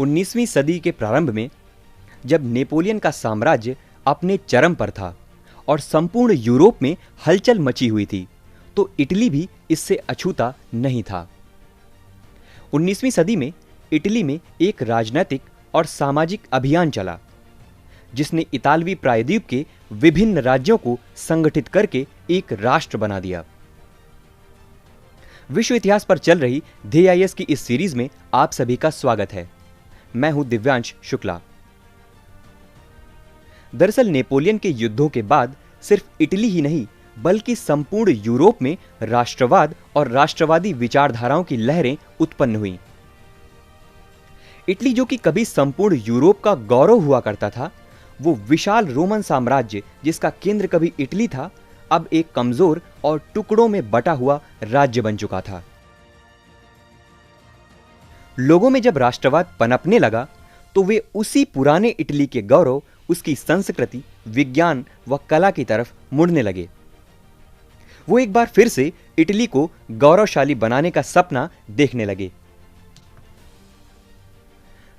19वीं सदी के प्रारंभ में जब नेपोलियन का साम्राज्य अपने चरम पर था और संपूर्ण यूरोप में हलचल मची हुई थी, तो इटली भी इससे अछूता नहीं था। 19वीं सदी में इटली में एक राजनीतिक और सामाजिक अभियान चला, जिसने इतालवी प्रायद्वीप के विभिन्न राज्यों को संगठित करके एक राष्ट्र बना दिया। विश्व इतिहास पर चल रही DIS की इस सीरीज में आप सभी का स्वागत है। मैं हूं दिव्यांश शुक्ला। दरअसल नेपोलियन के युद्धों के बाद सिर्फ इटली ही नहीं बल्कि संपूर्ण यूरोप में राष्ट्रवाद और राष्ट्रवादी विचारधाराओं की लहरें उत्पन्न हुईं। इटली, जो कि कभी संपूर्ण यूरोप का गौरव हुआ करता था, वो विशाल रोमन साम्राज्य जिसका केंद्र कभी इटली था, अब एक कमजोर और टुकड़ों में बटा हुआ राज्य बन चुका था। लोगों में जब राष्ट्रवाद पनपने लगा तो वे उसी पुराने इटली के गौरव, उसकी संस्कृति, विज्ञान व कला की तरफ मुड़ने लगे। वो एक बार फिर से इटली को गौरवशाली बनाने का सपना देखने लगे।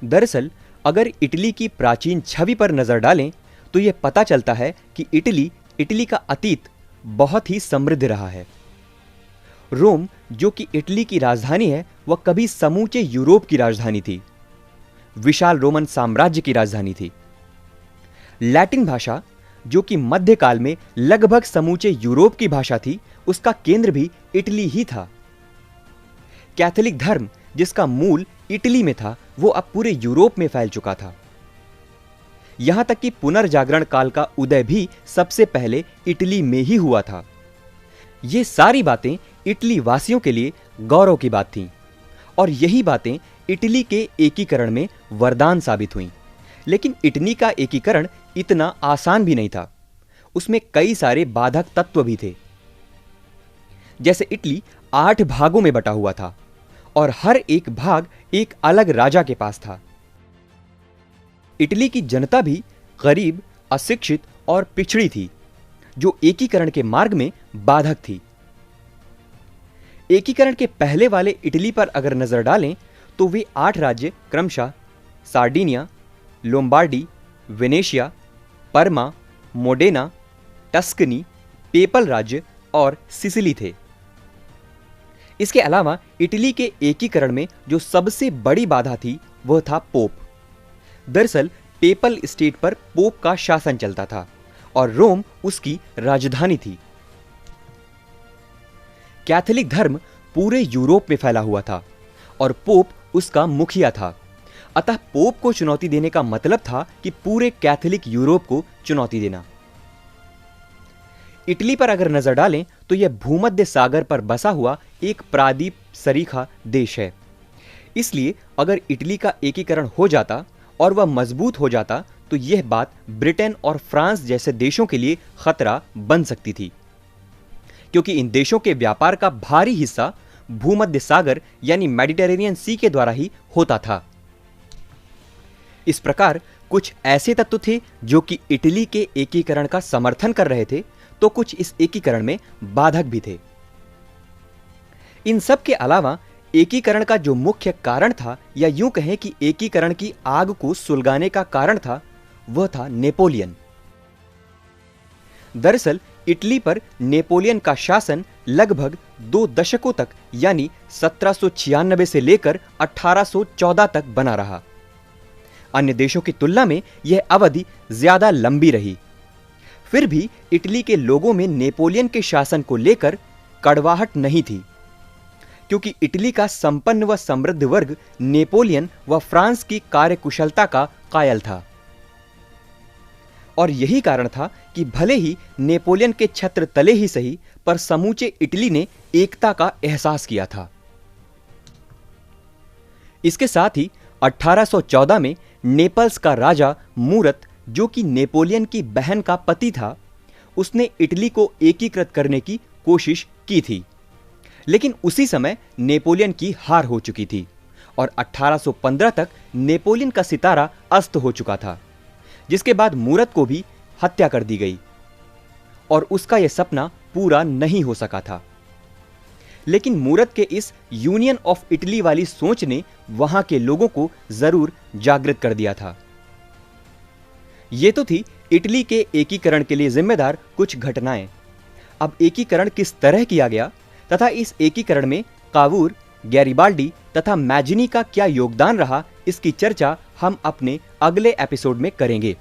दरअसल अगर इटली की प्राचीन छवि पर नजर डालें तो यह पता चलता है कि इटली का अतीत बहुत ही समृद्ध रहा है। रोम, जो कि इटली की राजधानी है, वह कभी समूचे यूरोप की राजधानी थी, विशाल रोमन साम्राज्य की राजधानी थी। लैटिन भाषा, जो कि मध्यकाल में लगभग समूचे यूरोप की भाषा थी, उसका केंद्र भी इटली ही था। कैथोलिक धर्म, जिसका मूल इटली में था, वो अब पूरे यूरोप में फैल चुका था। यहां तक कि पुनर्जागरण काल का उदय भी सबसे पहले इटली में ही हुआ था। ये सारी बातें इटली वासियों के लिए गौरव की बात थीं और यही बातें इटली के एकीकरण में वरदान साबित हुईं। लेकिन इटली का एकीकरण इतना आसान भी नहीं था। उसमें कई सारे बाधक तत्व भी थे। जैसे इटली 8 भागों में बटा हुआ था और हर एक भाग एक अलग राजा के पास था। इटली की जनता भी गरीब, अशिक्षित और पिछड़ी थी, जो एकीकरण के मार्ग में बाधक थी। एकीकरण के पहले वाले इटली पर अगर नजर डालें तो वे 8 राज्य क्रमशः सार्डिनिया, लोम्बार्डी, वेनेशिया, परमा, मोडेना, टस्कनी, पेपल राज्य और सिसिली थे। इसके अलावा इटली के एकीकरण में जो सबसे बड़ी बाधा थी वह था पोप। दरअसल पेपल स्टेट पर पोप का शासन चलता था और रोम उसकी राजधानी थी। कैथोलिक धर्म पूरे यूरोप में फैला हुआ था और पोप उसका मुखिया था। अतः पोप को चुनौती देने का मतलब था कि पूरे कैथोलिक यूरोप को चुनौती देना। इटली पर अगर नजर डालें तो यह भूमध्य सागर पर बसा हुआ एक प्रायद्वीप सरीखा देश है। इसलिए अगर इटली का एकीकरण हो जाता और वह मजबूत हो जाता तो यह बात ब्रिटेन और फ्रांस जैसे देशों के लिए खतरा बन सकती थी, क्योंकि इन देशों के व्यापार का भारी हिस्सा भूमध्य सागर यानी मेडिटेरेनियन सी के द्वारा ही होता था। इस प्रकार कुछ ऐसे तत्व थे जो कि इटली के एकीकरण का समर्थन कर रहे थे, तो कुछ इस एकीकरण में बाधक भी थे। इन सब के अलावा एकीकरण का जो मुख्य कारण था, या यूं कहें कि एकीकरण की आग को सुलगाने का कारण था, वह था नेपोलियन। दरअसल इटली पर नेपोलियन का शासन लगभग 2 दशकों तक यानी 1796 से लेकर 1814 तक बना रहा। अन्य देशों की तुलना में यह अवधि ज्यादा लंबी रही। फिर भी इटली के लोगों में नेपोलियन के शासन को लेकर कड़वाहट नहीं थी, क्योंकि इटली का संपन्न व समृद्ध वर्ग नेपोलियन व फ्रांस की कार्यकुशलता का कायल था। और यही कारण था कि भले ही नेपोलियन के छत्र तले ही सही, पर समूचे इटली ने एकता का एहसास किया था। इसके साथ ही 1814 में नेपल्स का राजा मूरत, जो कि नेपोलियन की बहन का पति था, उसने इटली को एकीकृत करने की कोशिश की थी। लेकिन उसी समय नेपोलियन की हार हो चुकी थी और 1815 तक नेपोलियन का सितारा अस्त हो चुका था, जिसके बाद मूरत को भी हत्या कर दी गई और उसका यह सपना पूरा नहीं हो सका था। लेकिन मूरत के इस यूनियन ऑफ इटली वाली सोच ने वहां के लोगों को जरूर जागृत कर दिया था। ये तो थी इटली के एकीकरण के लिए जिम्मेदार कुछ घटनाएं। अब एकीकरण किस तरह किया गया तथा इस एकीकरण में कावूर, गैरिबाल्डी तथा मैजिनी का क्या योगदान रहा, इसकी चर्चा हम अपने अगले एपिसोड में करेंगे।